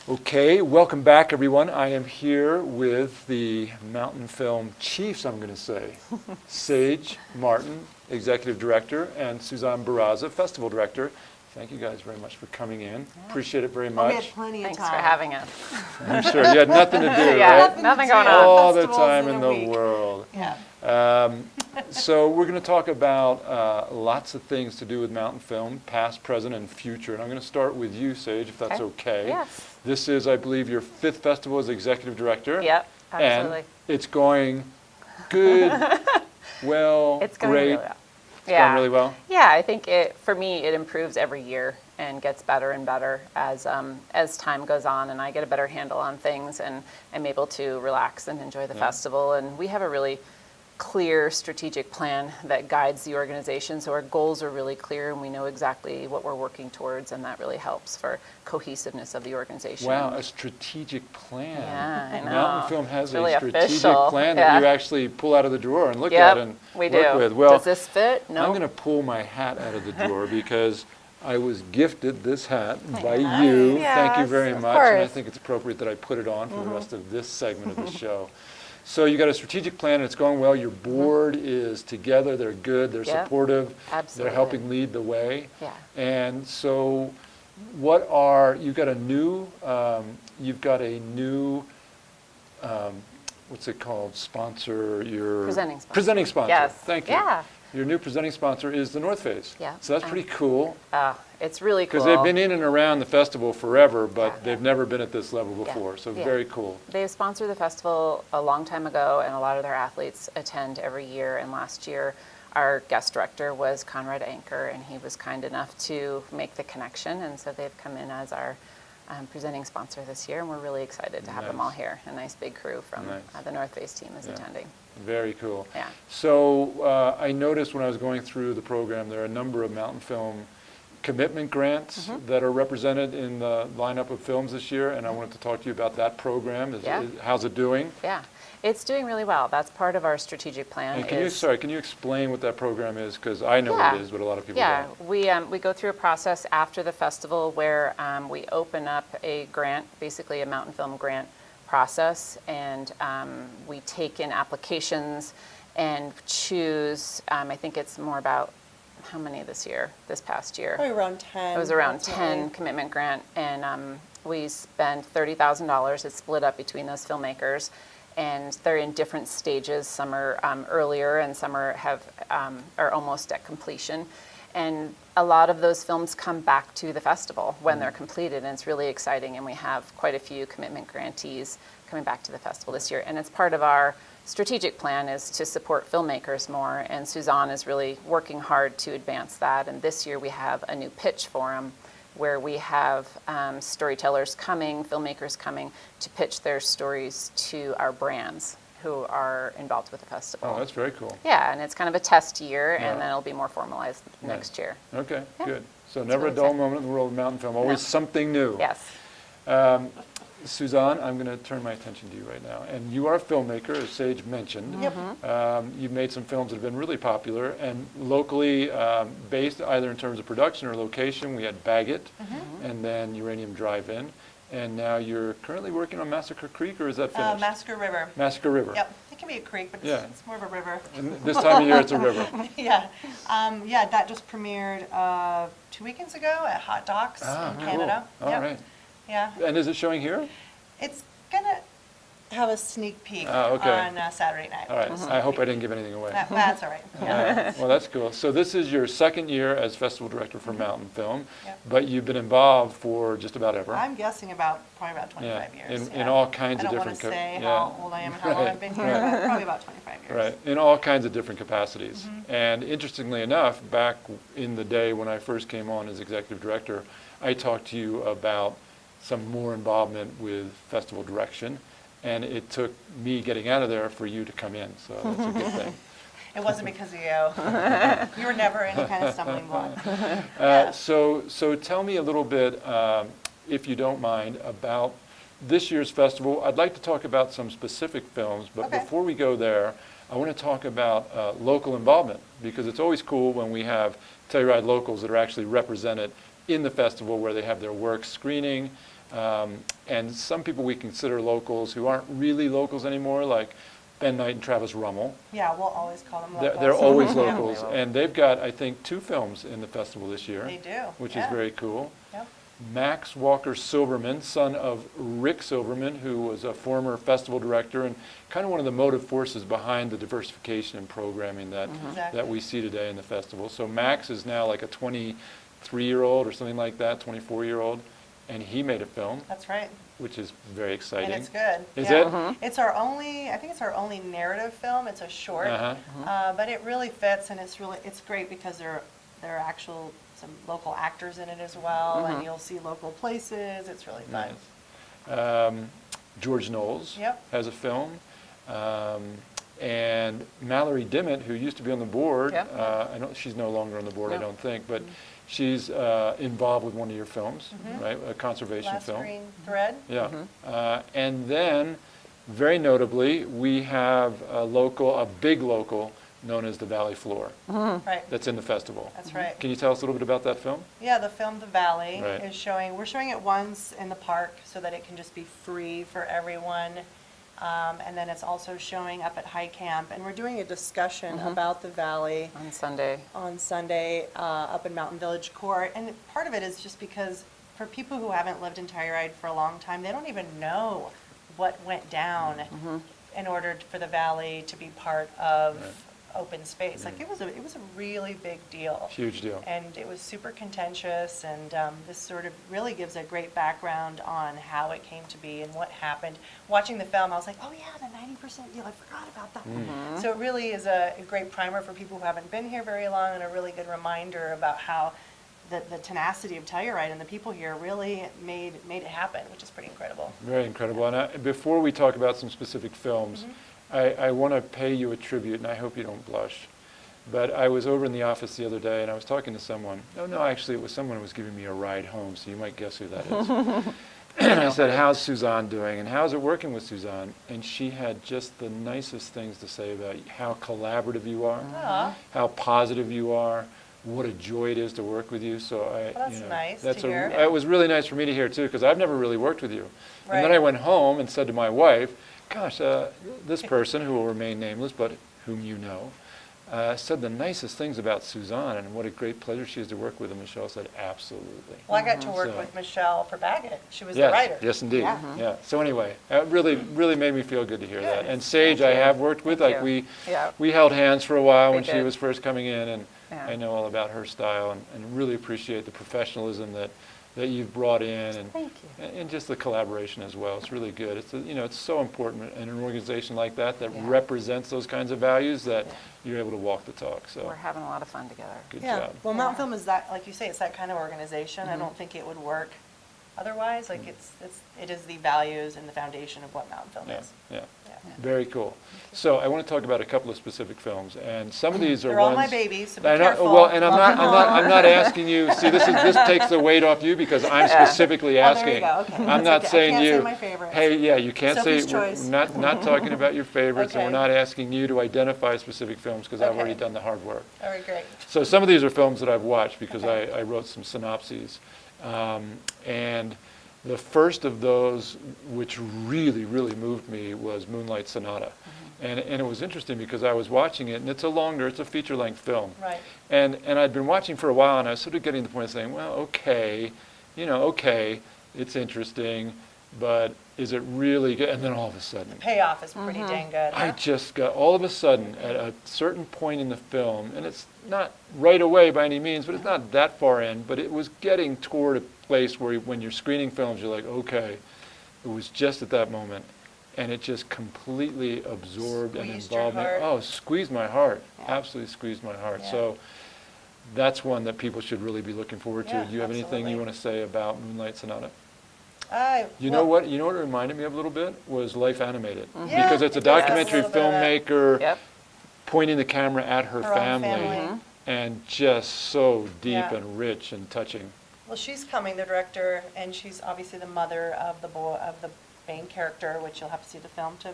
Okay, welcome back everyone. I am here with the Mountainfilm chiefs, I'm going to say. Sage Martin, Executive Director, and Suzan Beraza, Festival Director. Thank you guys very much for coming in. Appreciate it very much. We had plenty of time. Thanks for having us. I'm sure you had nothing to do, Yeah, right? nothing going on. All the Festivals time in in a the week. world. Yeah. So we're going to talk about lots of things to do with Mountainfilm, past, present, and future. And I'm going to start with you, Sage, if that's okay. Yes. This is, I believe, your 5th festival as Executive Director. Yep, absolutely. And it's going good, well, It's going great. really well. It's going really well? Yeah, I think for me, it improves every year and gets better and better as time goes on, and I get a better handle on things, and I'm able to relax and enjoy the festival. And we have a really clear strategic plan that guides the organization, so our goals are really clear and we know exactly what we're working towards, and that really helps for cohesiveness of the organization. Wow, a strategic plan. Yeah, I know. Mountainfilm has It's really a strategic official. plan Yeah. that you actually pull out of the drawer and look Yep, at and we work do. with. Well, Does this fit? No. I'm going to pull my hat out of the drawer because I was gifted this hat by Nice. you. Thank you Yes, very of much. And I course. think it's appropriate that I put it on for the rest of this segment of the show. So you got a strategic plan and it's going well. Your board is together. They're good. They're Yep. supportive. Absolutely. They're helping lead the way. Yeah. And so you've got a new, what's it called? Sponsor, your Presenting sponsor. Presenting sponsor. Yes. Thank you. Yeah. Your new presenting sponsor is the North Face. Yeah. So that's pretty cool. It's really cool. Because they've been in and around the festival forever, but Yeah. they've never been at this level Yeah. before. So Yeah. very cool. They've sponsored the festival a long time ago, and a lot of their athletes attend every year. And last year, our guest director was Conrad Anker, and he was kind enough to make the connection. And so they've come in as our presenting sponsor this year, and we're really excited to have them all here. A nice big crew from the North Face team is attending. Very cool. Yeah. So I noticed when I was going through the program, there are a number of Mountainfilm commitment grants that are represented in the lineup of films this year, and I wanted to talk to you about that program. How's it doing? Yeah, it's doing really well. That's part of our strategic plan. And can you explain what that program is? Because I know what it is, but a lot of people don't. We go through a process after the festival where we open up a grant, basically a Mountainfilm grant process, and we take in applications and choose, I think it's more about how many this past year? Probably around 10. It was around ultimately. 10 commitment grant, and we spent $30,000. It's split up between those filmmakers, and they're in different stages. Some are earlier, and some are almost at completion. And a lot of those films come back to the festival when they're completed, and it's really exciting. And we have quite a few commitment grantees coming back to the festival this year. And it's part of our strategic plan is to support filmmakers more, and Suzan is really working hard to advance that. And this year we have a new pitch forum where we have storytellers coming, filmmakers coming to pitch their stories to our brands who are involved with the festival. Oh, that's very cool. Yeah, and it's kind of a test year, and then it'll be more formalized next year. Okay, Yeah. good. So It's never really a dull exciting. moment in the world of Mountainfilm. Always something new. Yes. Suzan, I'm going to turn my attention to you right now. And you are a filmmaker, as Sage mentioned. Yep. You've made some films that have been really popular and locally based, either in terms of production or location. We had Bagot, and then Uranium Drive-In. And now you're currently working on Massacre Creek, or is that finished? Massacre River. Massacre River. Yep. It can be a creek, but Yeah. it's more of a river. And this time of year, it's a river. Yeah. That just premiered 2 weekends ago at Hot Docs in Canada. Cool. All Yep. right. Yeah. And is it showing here? It's going to have a sneak peek okay. on Saturday night. All right. I hope I didn't give anything away. That's all right. Yeah. Well, that's cool. So this is your second year as festival director for Mountainfilm, Yep. but you've been involved for just about ever. I'm guessing probably about 25 years. In all kinds of different. I don't want to say yeah. how old I am and how long I've been here, but probably about 25 years. Right, in all kinds of different capacities. And interestingly enough, back in the day when I first came on as executive director, I talked to you about some more involvement with festival direction, and it took me getting out of there for you to come in, so that's a good thing. It wasn't because of you. You were never any kind of stumbling block. So tell me a little bit, if you don't mind, about this year's festival. I'd like to talk about some specific films, but Okay. before we go there, I want to talk about local involvement, because it's always cool when we have Telluride locals that are actually represented in the festival where they have their work screening. And some people we consider locals who aren't really locals anymore, like Ben Knight and Travis Rummel. Yeah, we'll always call them They're, locals. they're always Yeah. locals, and they've got, I think, 2 films in the festival this year. They do, Which is yeah. very cool. Yep. Max Walker Silverman, son of Rick Silverman, who was a former festival director and kind of one of the motive forces behind the diversification in programming that, Exactly. that we see today in the festival. So Max is now like a 23-year-old or something like that, 24-year-old, and he made a film, That's right. which is very exciting. And it's good. Is yeah. it? It's our only, I think it's our only narrative film. It's a short, Uh-huh. but it really fits, and it's great because there are actual, some local actors in it as well, and you'll see local places. It's really fun. Nice. George Knowles Yep. has a film. And Mallory Dimmitt, who used to be on the board, Yep. I know she's no longer on the board, I No. don't think, but she's involved with one of your films, right? A conservation Last film. Green Thread. Yeah. And then, very notably, we have a big local known as the Valley Floor Right. that's in the festival. That's right. Can you tell us a little bit about that film? Yeah, the film The Valley Right. is showing, we're showing it once in the park so that it can just be free for everyone. And then it's also showing up at High Camp. And we're doing a discussion about the Valley On Sunday. on Sunday up in Mountain Village Court. And part of it is just because for people who haven't lived in Telluride for a long time, they don't even know what went down in order for the Valley to be part of open space. Like it was a really big deal. Huge deal. And it was super contentious, and this sort of really gives a great background on how it came to be and what happened. Watching the film, I was like, oh yeah, the 90% deal, I forgot about that. So it really is a great primer for people who haven't been here very long, and a really good reminder about how the tenacity of Telluride and the people here really made it happen, which is pretty incredible. Very incredible. And before we talk about some specific films, I want to pay you a tribute, and I hope you don't blush. But I was over in the office the other day, and I was talking to someone. Oh, no, actually, it was someone who was giving me a ride home, so you might guess who that is. And I said, how's Suzan doing, and how's it working with Suzan? And she had just the nicest things to say about how collaborative you are, Aw. how positive you are, what a joy it is to work with you. So Well, that's nice to hear. It was really nice for me to hear, too, because I've never really worked with you. And then Right. I went home and said to my wife, gosh, this person, who will remain nameless, but whom you know, said the nicest things about Suzan and what a great pleasure she is to work with. And Michelle said, absolutely. Well, I got to work So- with Michelle for Baggett. She was Yes, the writer. yes, indeed. Yeah. Yeah. So anyway, it really made me feel good to hear that. Good. And Sage, I have worked with. Thank Like you. Yeah. we held hands for a while We when she did. was first coming in, and Yeah. I know all about her style, and really appreciate the professionalism that you've brought in, and Thank you. and just the collaboration as well. It's really good. It's it's so important in an organization like that Yeah. represents those kinds of values that Yeah. you're able to walk the talk. So We're having a lot of fun together. good Yeah, job. well, Yeah. Mountainfilm is that, like you say, it's that kind of organization. I don't think it would work otherwise. Like it is the values and the foundation of what Mountainfilm Yeah, is. yeah. Yeah. Very cool. So I want to talk about a couple of specific films, and some of these are They're ones. all my babies, so be I know, careful. well, and Love them all. I'm not asking you. See, this takes the weight off you because I'm specifically Oh, there you asking. go. Okay. I'm That's not okay. I saying can't you. say my favorites. Hey, yeah, you can't Sophie's say. choice. Not talking about your favorites, and Okay. we're not asking you to identify specific films because I've already Okay. done the hard work. All right, great. So some of these are films that I've watched because Okay. I wrote some synopses. And the first of those, which really moved me, was Moonlight Sonata. And it was interesting because I was watching it, and it's a feature-length film. Right. And I'd been watching for a while, and I was sort of getting to the point of saying, well, okay, okay, it's interesting, but is it really good? And then all of a sudden, Payoff is pretty dang good. I Huh? just got, all of a sudden, at a certain point in the film, and it's not right away by any means, but it's not that far in, but it was getting toward a place where when you're screening films, you're like, okay, it was just at that moment. And it just completely absorbed and Squeezed your involved me. heart. Oh, squeezed my heart. Yeah. Absolutely squeezed my heart. Yeah. So that's one that people should really be looking forward to. Yeah, Do you have anything absolutely. you want to say about Moonlight Sonata? You know what it reminded me of a little bit was Life Animated. Yeah, Because it's a it does have a documentary little bit of that. filmmaker Yep. pointing the camera at her Her own family, family. and just so deep Yeah. and rich and touching. Well, she's coming, the director, and she's obviously the mother of the main character, which you'll have to see the film to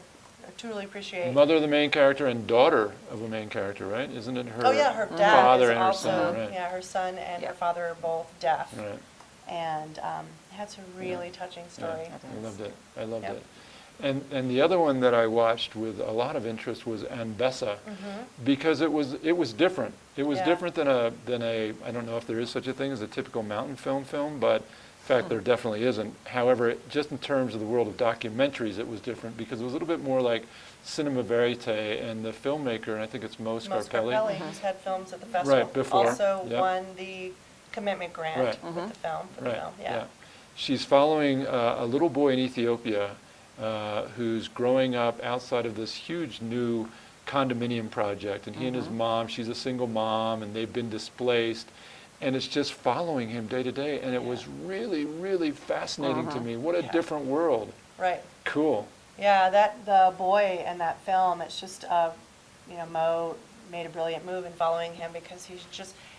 truly appreciate. Mother of the main character and daughter of a main character, right? Isn't it her Oh yeah, her dad father is and her also son, right? yeah, her son and Yeah. her father are both deaf. Right. And That's a really touching story. I loved it. I loved Yep. it. And the other one that I watched with a lot of interest was Anbessa, because it was different. It was Yeah. different than a I don't know if there is such a thing as a typical Mountainfilm film, but in fact there definitely isn't. However, just in terms of the world of documentaries, it was different because it was a little bit more like cinema verite, and the filmmaker, and I think it's Mo Mo Scarpelli. Scarpelli, who's had films at the festival. Right, before, Also yep. won the commitment grant Right. with the film, for the Right, film, yeah. She's following a little boy in Ethiopia who's growing up outside of this huge new condominium project, and he and his mom, she's a single mom, and they've been displaced, and it's just following him day to day, and it was really, really fascinating to me. What a Yeah. different world. Right. Cool. Yeah, the boy in that film, it's just, Mo made a brilliant move in following him because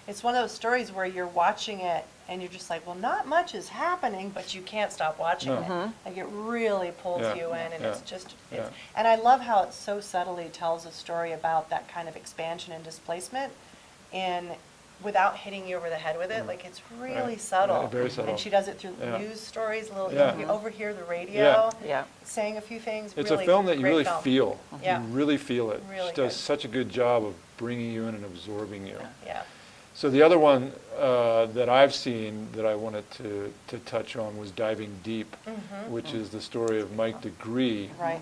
it's one of those stories where you're watching it and you're just like, well, not much is happening, but you can't stop watching No. it. Like it really pulls Yeah, you in, and yeah, it's just, yeah. and I love how it so subtly tells a story about that kind of expansion and displacement without hitting you over the head with it. Like it's really Right. subtle. Yeah, very subtle. And she does it through Yeah. news stories, Yeah. you overhear the radio Yeah. saying a few things. It's really a film that you great really film. feel. Yeah. You really feel it. Really She does good. such a good job of bringing you in and absorbing you. Yeah. So the other one that I've seen that I wanted to touch on was Diving Deep, which is the story of Mike DeGree, Right.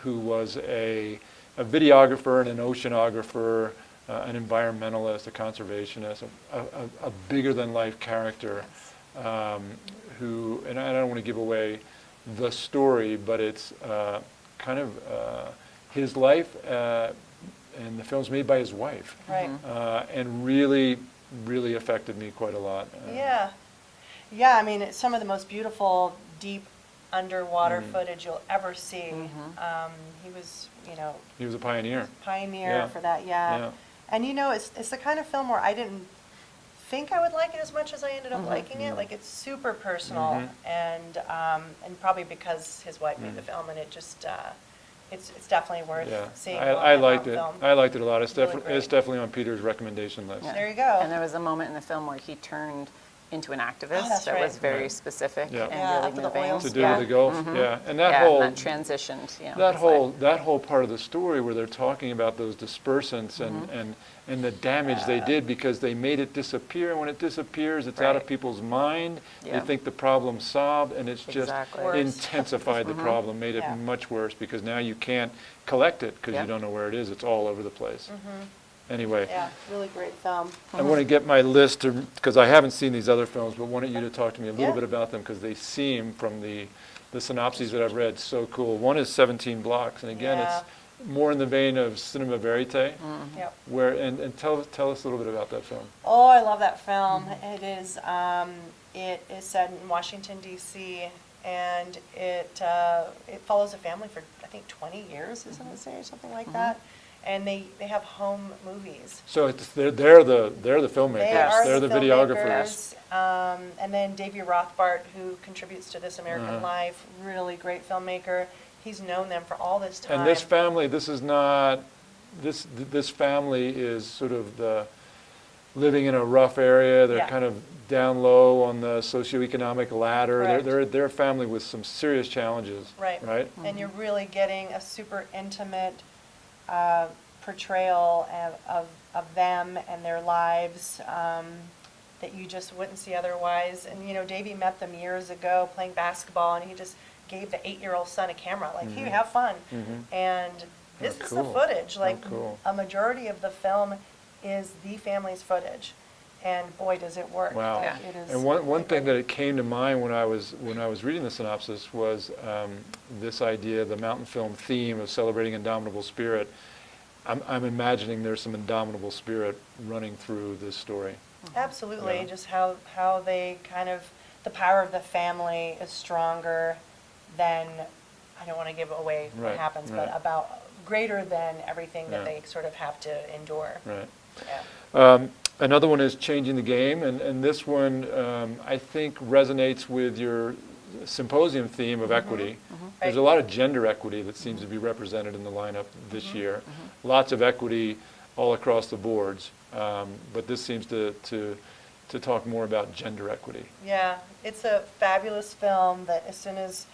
who was a videographer and an oceanographer, an environmentalist, a conservationist, a bigger-than-life character, who, and I don't want to give away the story, but it's kind of his life, and the film's made by his wife. Right. And really, really affected me quite a lot. Yeah. Yeah, I mean, it's some of the most beautiful, deep underwater footage you'll ever see. He was, He was a pioneer. pioneer Yeah. for that, yeah. And it's the kind of film where I didn't think I would like it as much as I ended up liking it. Like it's super personal, and probably because his wife made the film, and it just it's definitely worth Yeah, seeing. I liked it. Film. I liked it a lot. It's, Really it's great. definitely on Peter's recommendation list. Yeah. There you go. And there was a moment in the film where he turned into an activist that's that was right. very Right. specific Yeah. and Yeah, really after the moving. oil To do spill. with the Gulf, yeah, and that Yeah, whole and that transitioned. that whole part of the story where they're talking about those dispersants and the damage they did because they made it disappear, and when it disappears, it's out of Right. people's mind. Yeah. They think the problem's solved, and it's just Exactly. Worse. intensified the problem, made it Yeah. much worse because now you can't collect it because Yeah. you don't know where it is. It's all over the place. Anyway. Yeah, really great film. I want to get my list, because I haven't seen these other films, but wanted you to talk to me a little Yeah. bit about them, because they seem, from the synopses that I've read, so cool. One is 17 Blocks, and again, it's more in the vein of cinema verite, Yep. where, and tell us a little bit about that film. Oh, I love that film. It is set in Washington, D.C., and it follows a family for, I think, 20 years, isn't it, say, or something like that? And they have home movies. So they're the filmmakers, They are they're the videographers. filmmakers. And then Davey Rothbart, who contributes to This American Uh-huh. Life, really great filmmaker. He's known them for all this time. And this family, this is not, this family is sort of living in a rough area. They're Yeah. kind of down low on the socioeconomic ladder. Correct. They're a family with some serious challenges. Right. Right? And you're really getting a super intimate portrayal of them and their lives that you just wouldn't see otherwise. And Davey met them years ago playing basketball, and he just gave the 8-year-old son a camera, like, here, have fun. And this is the cool. footage. Like, cool. a majority of the film is the family's footage, and boy, does it work. Wow. Like, Yeah. it is And one really thing good. that it came to mind when I was reading the synopsis was this idea, the Mountainfilm theme of celebrating indomitable spirit. I'm imagining there's some indomitable spirit running through this story. Absolutely, Yeah. just how they kind of, the power of the family is stronger than, I don't want to give away what Right, happens, right. but about greater than everything that Yeah. they sort of have to endure. Right. Yeah. Another one is Changing the Game, and this one I think resonates with your symposium theme of equity. There's a Right. lot of gender equity that seems to be represented in the lineup this year. Lots of equity all across the boards, but this seems to to talk more about gender equity. Yeah, it's a fabulous film that as soon as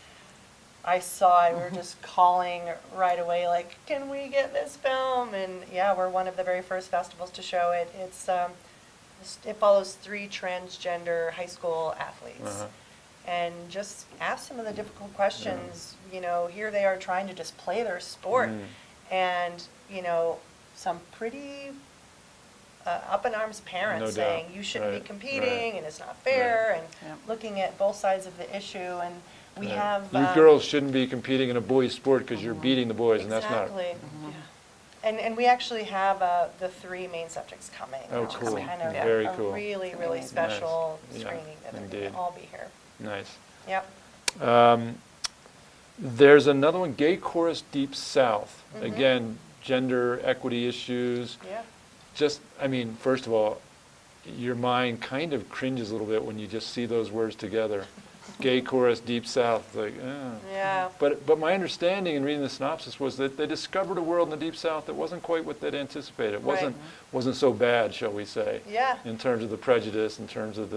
I saw it, we were just calling right away, like, can we get this film? And yeah, we're one of the very first festivals to show it. It follows 3 transgender high school athletes. Uh-huh. And just ask some of the difficult questions. You know, here they are trying to just play their sport. And, you know, some pretty up in arms parents No saying doubt. you shouldn't Right, be competing right. and it's not fair, and Yep. looking at both sides of the issue. And we Right. have You girls shouldn't be competing in a boys' sport because you're beating the boys, and that's not. exactly. Yeah. And we actually have the 3 main subjects coming, Oh, which cool. is kind of Very a cool. really, Nice. really special Yeah, screening that they're going indeed. to all be here. Nice. Yep. There's another one, Gay Chorus Deep South. Mm-hmm. Again, gender equity issues. Yeah. Just, I mean, first of all, your mind kind of cringes a little bit when you just see those words together. Gay Chorus Deep South, like, Yeah. But my understanding in reading the synopsis was that they discovered a world in the Deep South that wasn't quite what they'd anticipated. It wasn't so bad, shall we say, Yeah. in terms of the prejudice, in terms of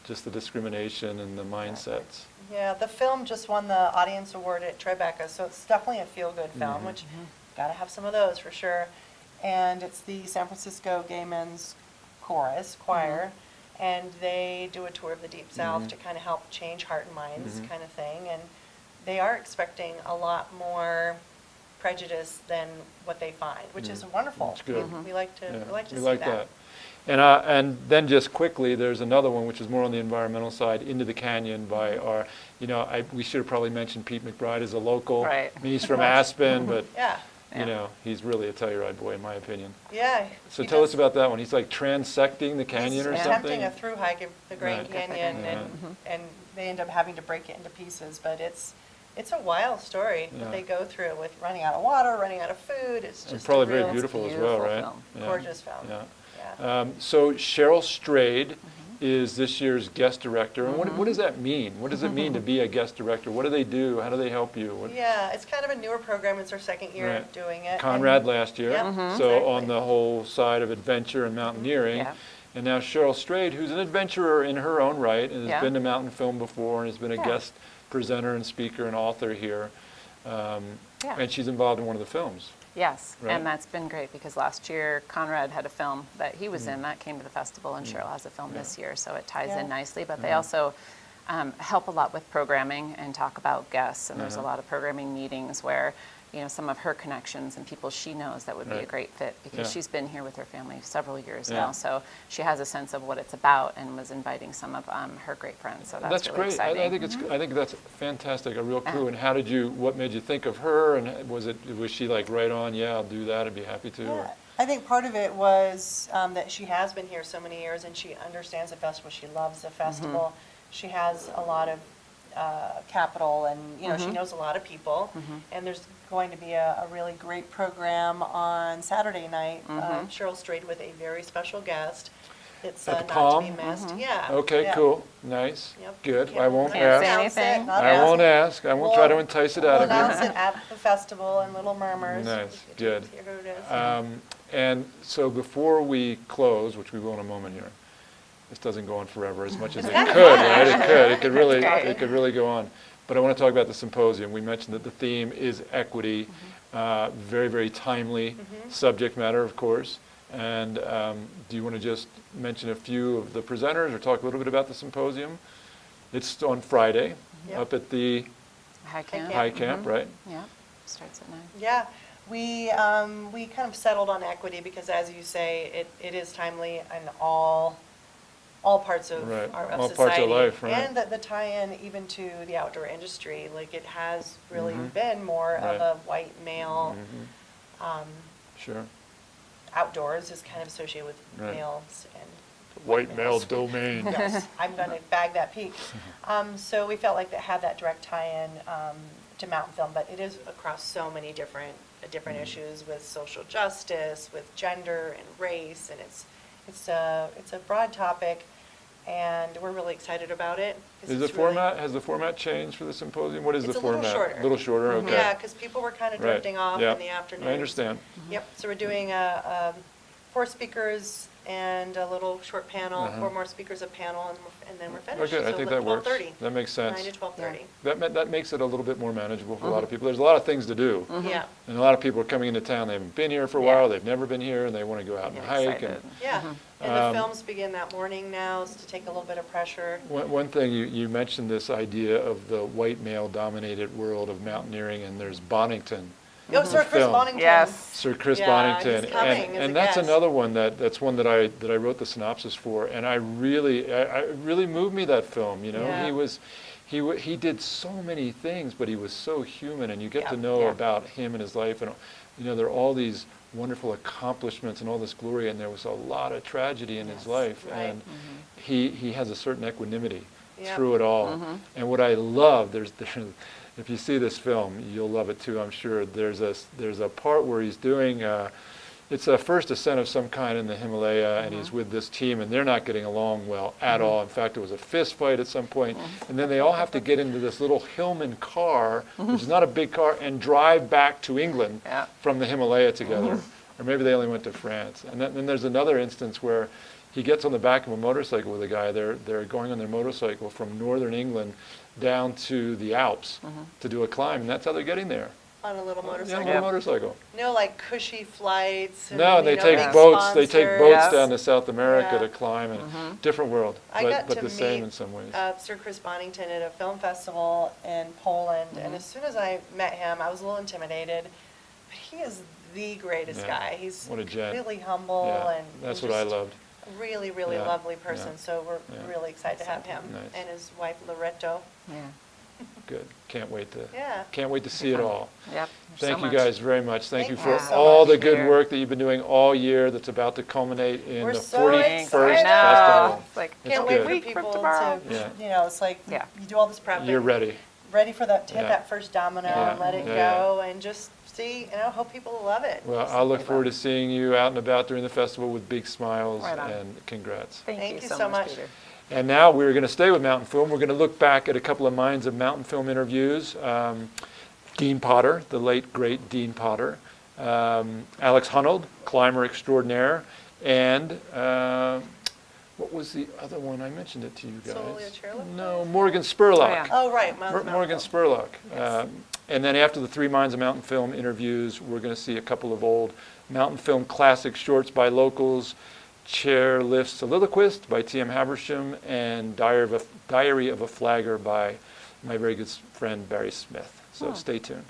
just the discrimination and the mindsets. Yeah, the film just won the audience award at Tribeca, so it's definitely a feel-good film, Mm-hmm. which got to have some of those for sure. And it's the San Francisco Gay Men's Chorus Choir, and they do a tour of the Deep South to kind of help change heart and minds, kind of thing. And they are expecting a lot more prejudice than what they find, which is wonderful. That's good. We like to Yeah, we like to we see like that. And then just quickly, there's another one which is more on the environmental side, Into the Canyon by our, we should have probably mentioned Pete McBride as a local. Right. I mean, he's from Aspen, but, Yeah, he's really a Telluride boy, in my opinion. yeah. So he tell us does- about that one. He's like transecting the canyon or He's something? attempting a through hike of the Grand Right. Canyon, and they end up having to break it into pieces. But it's a wild story Yeah. that they go through with running out of water, running out of food. It's And just probably a very real beautiful as well, beautiful right? film. Yeah. gorgeous film. Yeah. Yeah. So Cheryl Strayed is this year's guest director. And what does that mean? What does it mean to be a guest director? What do they do? How do they help you? Yeah, it's kind of a newer program. It's our second year Right. doing it. Conrad And- last year. Yep, So exactly. on the whole side of adventure and mountaineering. Yeah. And now Cheryl Strayed, who's an adventurer in her own right and has Yeah. been to Mountainfilm before and has been a Yeah. guest presenter and speaker and author here. Yeah. And she's involved in one of the films. Yes, Right. and that's been great because last year Conrad had a film that he was in that came to the festival, and Cheryl has a film this year, so it ties Yeah. in nicely. But they also help a lot with programming and talk about guests, and there's a lot of programming meetings where some of her connections and people she knows that would be a Right. great fit because Yeah. she's been here with her family several years Yeah. now, so she has a sense of what it's about and was inviting some of her great friends. So that's really great. exciting. I think that's fantastic, a real coup. And what made you think of her? And was she like right on? Yeah, I'll do that. I'd be happy to. Yeah. Or- I think part of it was that she has been here so many years and she understands the festival. She loves the festival. She has a lot of capital and, she knows a lot of people. And there's going to be a really great program on Saturday night. Cheryl Strayed with a very special guest. It's At the not to be Palm? missed. Yeah. Okay, yeah. cool, nice, Yep. good. Can't- I won't Can't say ask. announce it, anything. not I won't announce ask. I won't try to We'll- entice it We'll out of announce you. it at the festival in Little Murmurs. Nice, You good. can hear who it is. And so before we close, which we will in a moment here, this doesn't go on forever as much as it could, right? It could. It could really. That's great. It could really go on. But I want to talk about the symposium. We mentioned that the theme is equity. Very, very timely subject matter, of course. And do you want to just mention a few of the presenters or talk a little bit about the symposium? It's on Friday Yep. up at the High camp. High Camp, right? Yeah, starts at 9. Yeah, we kind of settled on equity because, as you say, it is timely in all parts of Right, our all society. parts of life, right. And the tie-in even to the outdoor industry, like it has really been more of Right. a white male, Sure. outdoors is kind of associated with Right. males and White male males. domain. Yes, I'm going to bag that peak. So we felt like that had that direct tie-in to Mountainfilm, but it is across so many different issues with social justice, with gender and race, and it's a broad topic, and we're really excited about it. 'cause Has it's really- the format changed for the symposium? What is the It's a little format? shorter. A little shorter, okay. Yeah, because people were kind of Right, drifting off yeah, in the afternoon. I understand. Yep, so we're doing 4 speakers and a little short panel, Uh-huh. 4 more speakers a panel, and then we're finished. Okay, I So think like that works. 12:30. That makes sense. 9 to 12:30. That makes it a little bit more manageable for a lot of people. There's a lot of things to do. Yeah, And a lot of people are coming into town, they haven't been here for a Yeah. while, they've never been here, and they want to go out and Get hike. excited. And yeah. And the films begin that morning now, so to take a little bit of pressure. one thing, you mentioned this idea of the white male-dominated world of mountaineering, and there's Bonington. Oh, Sir Chris film. Bonington. Yes. Sir Chris Yeah, Bonington, he's coming as a and that's guest. another one that's one that I wrote the synopsis for, and I really moved me, that film. You know, Yeah. he did so many things, but he was so human, and you get Yeah. to know Yeah. about him and his life, and you know, there are all these wonderful accomplishments and all this glory, and there was a lot of tragedy in his Yes, life, right. and he has a certain equanimity Yeah. through it all. And what I love, if you see this film, you'll love it too, I'm sure. There's a part where he's doing, it's a first ascent of some kind in the Himalaya, and he's with this team, and they're not getting along well at all. In fact, it was a fist fight at some point, and then they all have to get into this little Hillman car, which is not a big car, and drive back to England Yeah. from the Himalaya together. Or maybe they only went to France. And then there's another instance where he gets on the back of a motorcycle with a guy. They're going on their motorcycle from northern England down to the Alps to do a climb, and that's how they're getting there. On a little Yeah, motorcycle. a little motorcycle. No, like cushy flights. And, No, and they you know, take big boats. They take sponsors. boats Yes. down to South America Yeah. to climb, and different world, I got but to the same meet in some ways. Sir Chris Bonington at a film festival in Poland, and as soon as I met him, I was a little intimidated. But he is the greatest Yeah. guy. He's What a gent. really humble Yeah, and that's and what I just loved. a really, really Yeah, lovely person. yeah, So we're yeah. really excited to have him Nice. and his wife Loretto. Yeah. Good. Can't wait Yeah. to see it all. Yep. Thank so you much. guys very much. Thank Thank you you for so all much. the good Peter. work that you've been doing all year that's about to culminate in We're the so 41st excited. festival. It's like It's Can't good. wait for week from people tomorrow. to, Yeah. you know, it's like Yeah. you do all this prep. You're and ready. ready for that, to hit Yeah. that first domino Yeah. and let it Yeah, go and just see, you know, hope people love it. Well, I look forward to seeing you out and about during the festival with big smiles, Right on. and congrats. Thank you so much, Peter. And now we're going to stay with Mountainfilm. We're going to look back at a couple of Minds of Mountainfilm interviews. Dean Potter, the late, great Dean Potter. Alex Hunold, climber extraordinaire. And what was the other one? I mentioned it to you guys. Solely a chairlift? No, Morgan Spurlock. Oh, yeah. Oh, right. Miles Morgan Mountainfilm. Spurlock. Yes. And then after the 3 Minds of Mountainfilm interviews, we're going to see a couple of old Mountainfilm classic shorts by locals, Chairlift Soliloquist by T.M. Habersham, and Diary of a Flagger by my very good friend Barry Smith. So stay tuned.